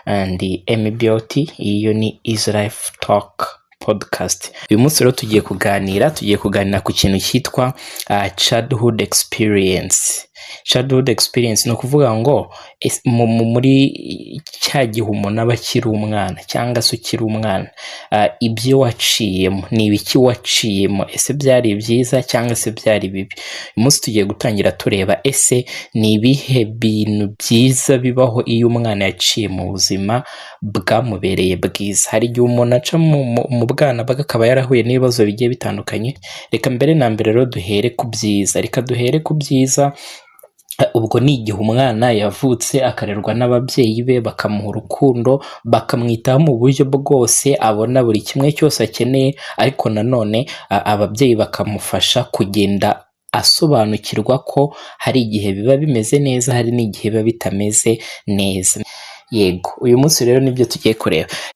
and MBOT. Iyo ni Easy Life Talk podcast. Uyu munsi rero tugiye kuganira ku kintu cyitwa childhood experience. Childhood experience no kuvuga ngo muri cya gihe umuntu aba akiri umwana cyangwa se ukiri umwana, ibyo waciyemo ni ibiki waciyemo, ese byari byiza cyangwa se byari bibi. Uyu munsi tugiye gutangira tureba ese ni ibihe bintu byiza bibaho iyo umwana yaciye mu buzima bwamubereye bwiza. Hari igihe umuntu aca mu bwana akaba yarahuye n'ibibazo bigiye bitandukanye. Reka mbere na mbere rero duhere ku byiza. Ubwo ni igihe umwana yavutse akarerwa n'ababyeyi be, bakamuha urukundo, bakamwitaho mu buryo bwose, abona buri kimwe cyose akeneye, ariko nanone ababyeyi bakamufasha kugenda asobanukirwa ko hari igihe biba bimeze neza, hari n'igihe biba bitameze neza. Yego, uyu munsi rero nibyo tugiye kureba.